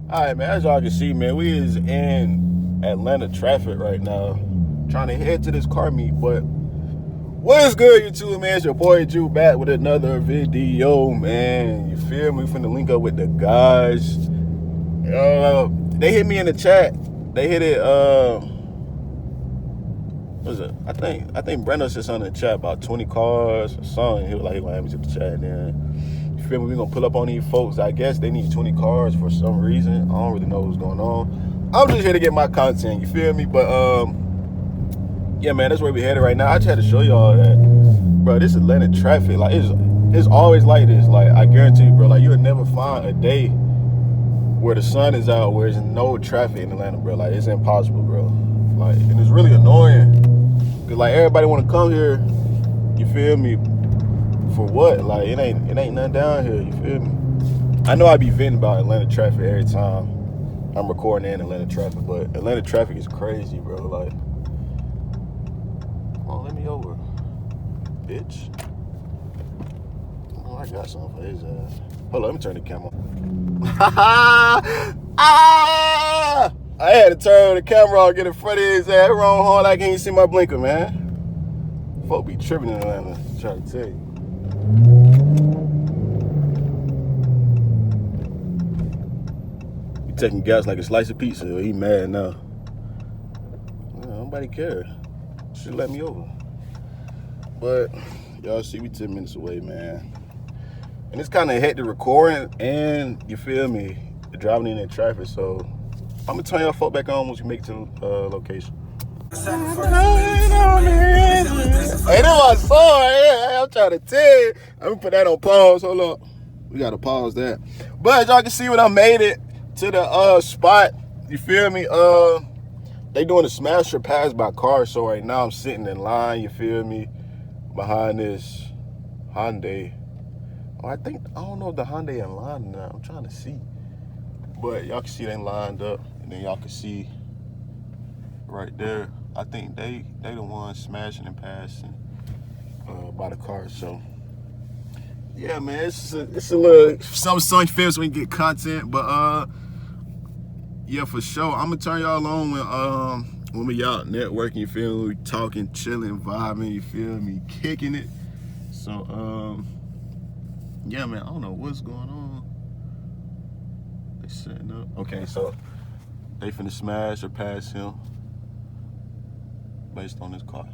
All right, man, as y'all can see, man, we is in Atlanta traffic right now, trying to head to this car meet. But what is good, YouTube, man? It's your boy Drew back with another video, man. You feel me? We finna link up with the guys. They hit me in the chat. They hit it, what was it? I think Brenda said something in the chat about 20 cars or something. He was like, he gonna have me to the chat, then. You feel me? We gonna pull up on these folks. I guess they need 20 cars for some reason. I don't really know what's going on. I'm just here to get my content, you feel me? But yeah, man, that's where we headed right now. I just had to show y'all that, bro, this Atlanta traffic, like, it's always like this. Like, I guarantee you, bro, like, you'll never find a day where the sun is out, where there's no traffic in Atlanta, bro. Like, it's impossible, bro. Like, and it's really annoying. Cause like everybody wanna come here, you feel me? For what? Like, it ain't nothing down here, you feel me? I know I be venting about Atlanta traffic every time I'm recording in Atlanta traffic, but Atlanta traffic is crazy, bro. Like, come on, let me over, bitch. Oh, I got something for his ass. Hold on, let me turn the camera on. I had to turn the camera on, get in front of his ass, wrong horn, I can't even see my blinker, man. Folk be tripping in Atlanta, I'm trying to tell you. He taking gas like a slice of pizza. He mad now. Nobody care. Should let me over. But y'all see, we 10 minutes away, man. And it's kind of hectic recording, and you feel me, driving in that traffic. So I'm gonna turn y'all folk back on once we make it to the location. Hey, that's my song. Hey, I'm trying to tell you. I'm gonna put that on pause. Hold up. We gotta pause that. But as y'all can see, when I made it to the spot, you feel me? They doing a smash or pass by car. So right now I'm sitting in line, you feel me, behind this Hyundai. Oh, I don't know if the Hyundai in line now. I'm trying to see. But y'all can see they lined up, and then y'all can see right there. I think they the ones smashing and passing by the car. So yeah, man, it's a little some feels when you get content, but yeah, for sure. I'm gonna turn y'all on when we out networking. You feel me? We talking, chilling, vibing. You feel me? Kicking it. So yeah, man. I don't know what's going on. They setting up. Okay, so they finna smash or pass him based on this car.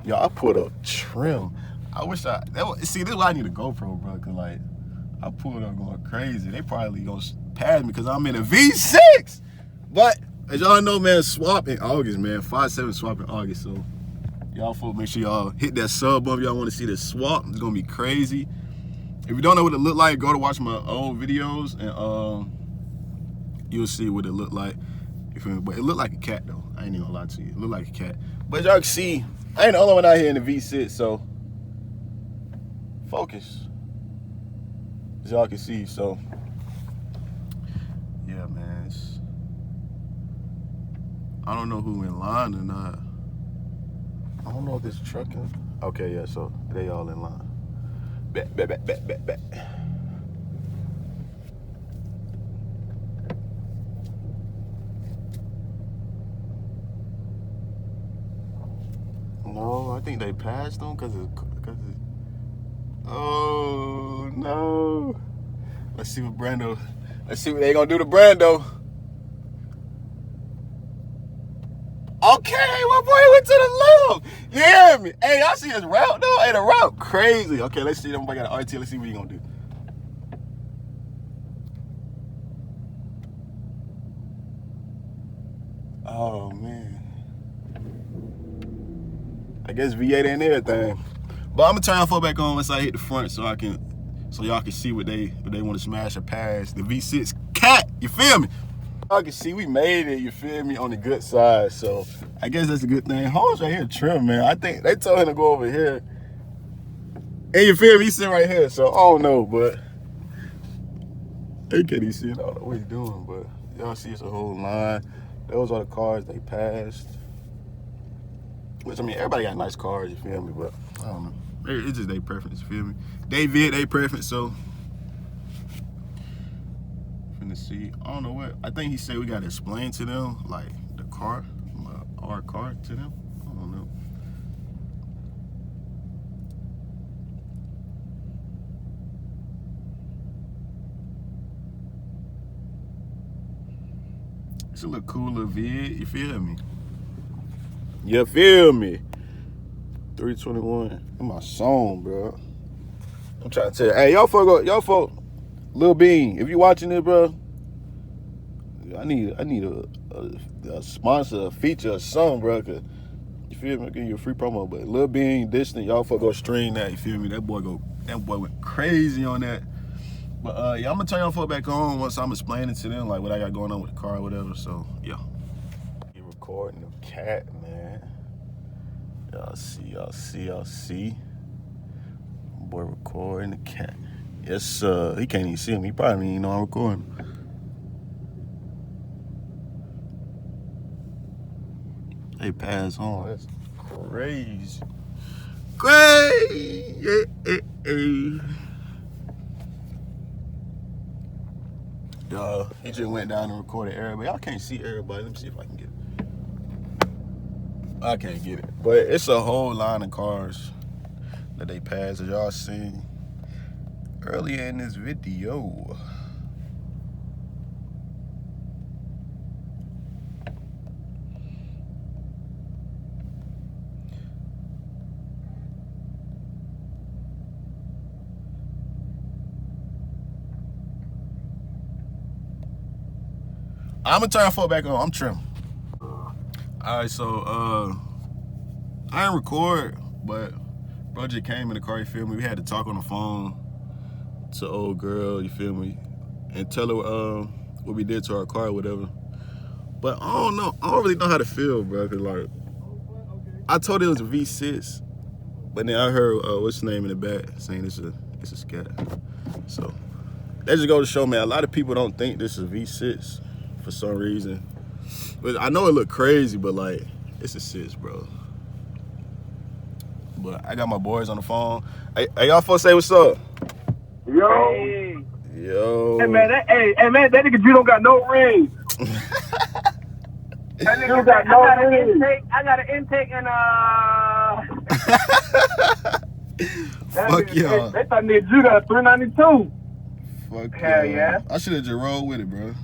Yo, I put a trim. I wish see, this is why I need a GoPro, bro, cause like I pulled up going crazy. They probably gonna pass me because I'm in a V6. But as y'all know, man, swap in August, man. 5/7 swap in August. So y'all folks, make sure y'all hit that sub button if y'all want to see this swap. It's gonna be crazy. If you don't know what it look like, go to watch my old videos and you'll see what it look like. You feel me? But it looked like a cat though. I ain't even gonna lie to you. It looked like a cat. But y'all can see, I ain't the only one out here in the V6, so focus. As y'all can see, so yeah, man. I don't know who in line or not. I don't know if this truck is. Okay, yeah, so they all in line. Bet. No, I think they passed them because oh no. Let's see what they gonna do to Brando. Okay, my boy went to the left. You hear me? Hey, y'all see his route though? Hey, the route crazy. Okay, let's see them. I got an RT. Let's see what he gonna do. Oh man. I guess V8 and everything. But I'm gonna turn my back on once I hit the front so y'all can see what they want to smash or pass. The V6 cat, you feel me? Y'all can see we made it, you feel me, on the good side. So I guess that's a good thing. Holmes right here trim, man. I think they told him to go over here. And you feel me? He's sitting right here. So I don't know, but they can't even see it. I don't know what he's doing, but y'all see it's a whole line. Those are the cars they passed. Which, I mean, everybody got nice cars, you feel me? But I don't know. It's just their preference, you feel me? They preference, so the seat. I don't know what. I think he said we gotta explain to them, like the car, our car to them. I don't know. It's a little cooler vid. You feel me? You feel me? 321. In my song, bro. I'm trying to tell you. Hey, y'all folk, Lil Bean, if you watching this, bro, I need a sponsor, a feature, or something, bro. Cause you feel me? I'm giving you a free promo, but Lil Bean, Distant, y'all folk go stream that. You feel me? That boy went crazy on that. But yeah, I'm gonna turn y'all folk back on once I'm explaining to them like what I got going on with the car or whatever. So yeah. You recording the cat, man. Y'all see. Boy recording the cat. Yes, he can't even see him. He probably didn't even know I'm recording. They pass on. That's crazy. Crazy. He just went down and recorded everybody. Y'all can't see everybody. Let me see if I can get it. I can't get it. But it's a whole line of cars that they pass, as y'all seen earlier in this video. I'm gonna turn my phone back on. I'm trim. Alright, so I didn't record, but bro just came in the car, you feel me? We had to talk on the phone to old girl, you feel me? And tell her what we did to our car or whatever. But I don't know. I don't really know how to feel, bro. Cause like, I told her it was a V6, but then I heard what's his name in the back saying it's a scat. So that just goes to show, man, a lot of people don't think this is a V6 for some reason. But I know it look crazy, but like, it's a 6, bro. But I got my boys on the phone. Hey, y'all folks say what's up? Yo. Hey. Yo. Hey man, that nigga Drew don't got no ring. That nigga got no ring. I got an intake and Fuck y'all. They thought nigga Drew got a 392. Fuck Hell y'all. yeah. I should have just rolled with it, bro.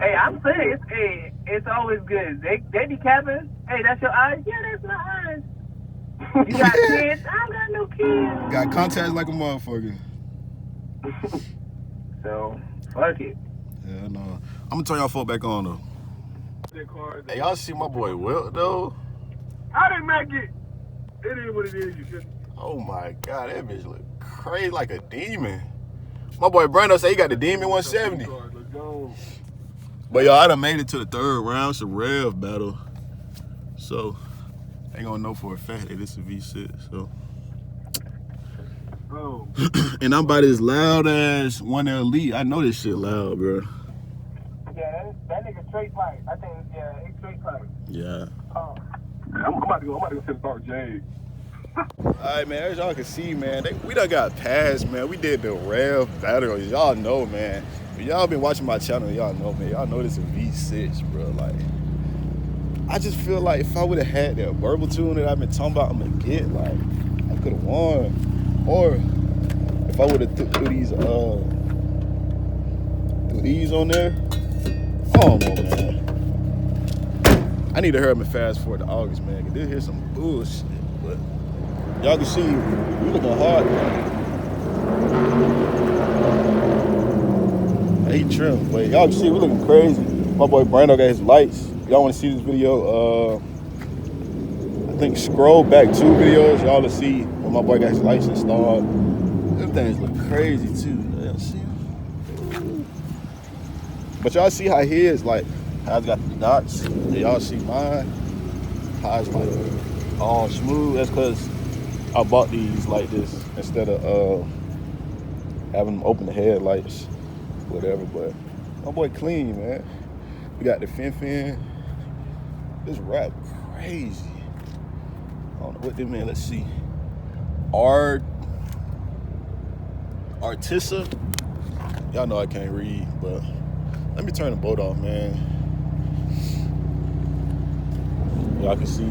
hey, I'm serious. Hey, it's always good. They be capping. Hey, that's your eyes? Yeah, that's my eyes. You got kids? I don't got no kids. Got contacts like a motherfucker. So, fuck it. Yeah, no. I'm gonna turn y'all folk back on though. Hey, y'all see my boy Wilt though? How they make it? It is what it is, you shouldn't. Oh my god, that bitch look crazy like a demon. My boy Brando say he got the demon 170. Let's go. But y'all, I done made it to the 3rd round. It's a rev battle. So they gonna know for a fact that it's a V6. So Oh. and I'm about as loud as one elite. I know this shit loud, bro. Yeah, that nigga straight pipe. I think, yeah, he's straight pipe. Yeah. Oh. I'm about to go to start Jade. Alright, man, as y'all can see, man, we done got passed, man. We did the rev battle. Y'all know, man. If y'all been watching my channel, y'all know, man. Y'all know this is a V6, bro. Like, I just feel like if I would have had that verbal tune that I've been talking about, I'm gonna get, like, I could have won. Or if I would have threw these on there, I don't know, man. I need to hurry up and fast forward to August, man, because this here's some bullshit. But y'all can see we looking hard, man. He trim, but y'all can see we looking crazy. My boy Brando got his lights. Y'all want to see this video? I think scroll back 2 videos. Y'all to see when my boy got his lights installed. Them things look crazy too. Y'all see him? But y'all see how his, like, how it's got the dots. Y'all see mine? How it's like all smooth. That's because I bought these like this instead of having them open the headlights, whatever. But my boy clean, man. We got the fin. This rap crazy. I don't know what this man. Let's see. Artissa. Y'all know I can't read, but let me turn the boat off, man. Y'all can see.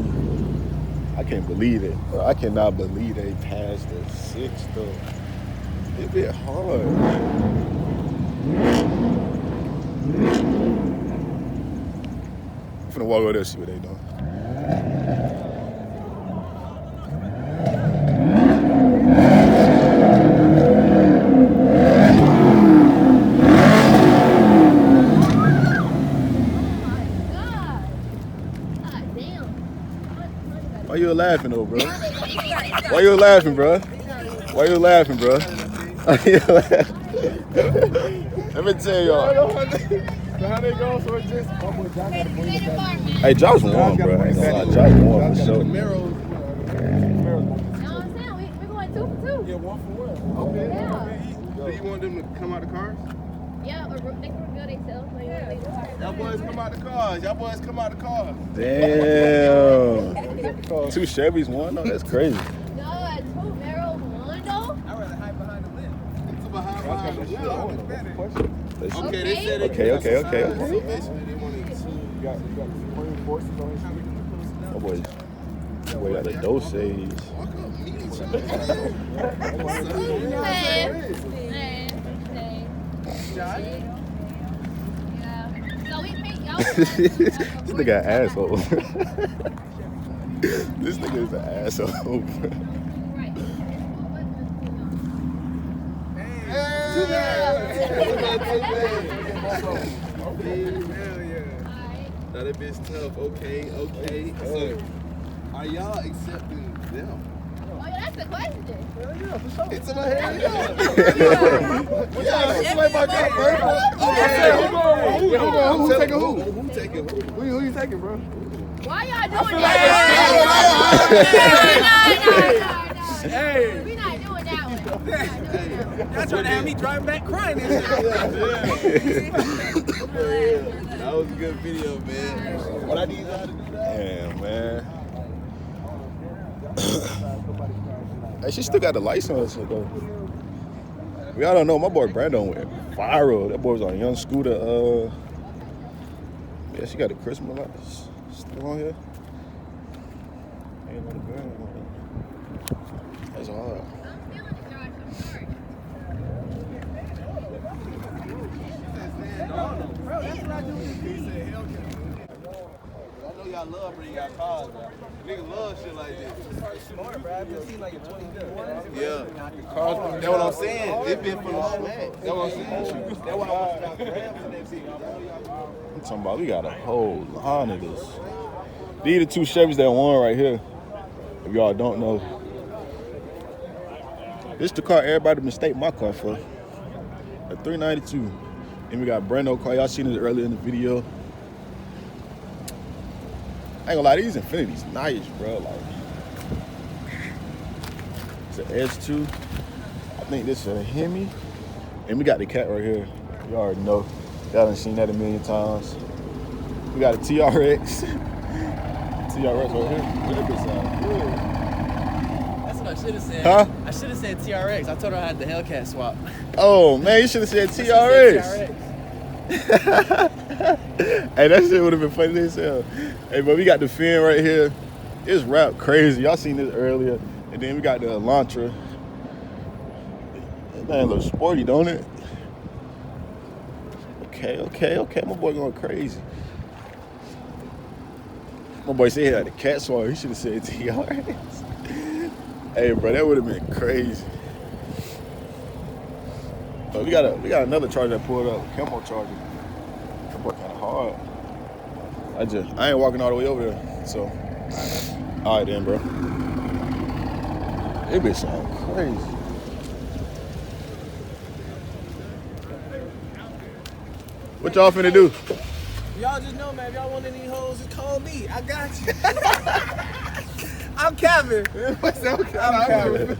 I can't believe it. Bro. I cannot believe they passed the 6th though. It bit hard. I'm finna walk over there and see what they doing. Why you laughing though, bro? Why you laughing, bro? Why you laughing, bro? Let me tell y'all. How they go? So it's just. Hey, Josh won, bro. I ain't gonna lie. Josh won for sure. No, I'm saying we're going 2 for 2. Yeah, 1 for 1. Okay. Yeah. Do you want them to come out the cars? Yeah, or they can reveal themselves. Y'all boys come out the cars. Y'all boys come out the cars. Damn. 2 Chevys, 1? No, that's crazy. No, 2 Meros, 1 though. I'd rather hide behind the lip. It's behind the wheel. Okay, they said Okay. So basically, they wanted 2. You got Supreme Forces on his street. Oh, boy got the doses. Hey. So we pick y'all. This nigga an asshole. This nigga is an asshole. Now that bitch tough. Okay. So, are y'all accepting them? Oh, yeah, that's the question. Yeah, for sure. It's in my head. It's like my gut first. Who taking who? Who taking who? Who you taking, bro? Why y'all doing that? Hey. We're not doing that one. Y'all trying to have me driving back crying. That was a good video, man. What I need y'all to do that? Damn, man. Hey, she still got the license though. We all don't know. My boy Brandon went viral. That boy was on a young scooter. Yeah, she got the Christmas lights still on here. Ain't on the ground. That's hard. I'm feeling it, Josh. I'm sorry. Bro, that's what I do. He said hellcat. I know y'all love bringing y'all cars, man. Niggas love shit like this. Smart, bro. I've been seeing like a 2021. Yeah. That's what I'm saying. It been for the smack. That's what I'm saying. That's why I want y'all grabs and everything. I'm talking about we got a whole line of this. These are the 2 Chevys that won right here. If y'all don't know. This the car everybody mistake my car for. A 392. And we got Brando car. Y'all seen it earlier in the video. I ain't gonna lie, these Infinity's nice, bro. Like, it's an S2. I think this is a Hemi. And we got the cat right here. You already know. Y'all done seen that a million times. We got a TRX. TRX right here. That bitch sound good. That's what I should have said. Huh? I should have said TRX. I told her I had the Hellcat swap. Oh, man, you should have said TRX. Hey, that shit would have been funny as hell. Hey, but we got the fin right here. It's wrapped crazy. Y'all seen this earlier. And then we got the Elantra. That thing looks sporty, don't it? Okay. My boy going crazy. My boy said he had the cat swap. He should have said TRX. Hey, bro, that would have been crazy. But we got another charger that pulled up, Camo charger. That boy kind of hard. I ain't walking all the way over there. So, all right then, bro. It bitch sound crazy. What y'all finna do? Y'all just know, man. If y'all want any hoes, just call me. I got you. I'm Kevin. What's up? I'm Kevin.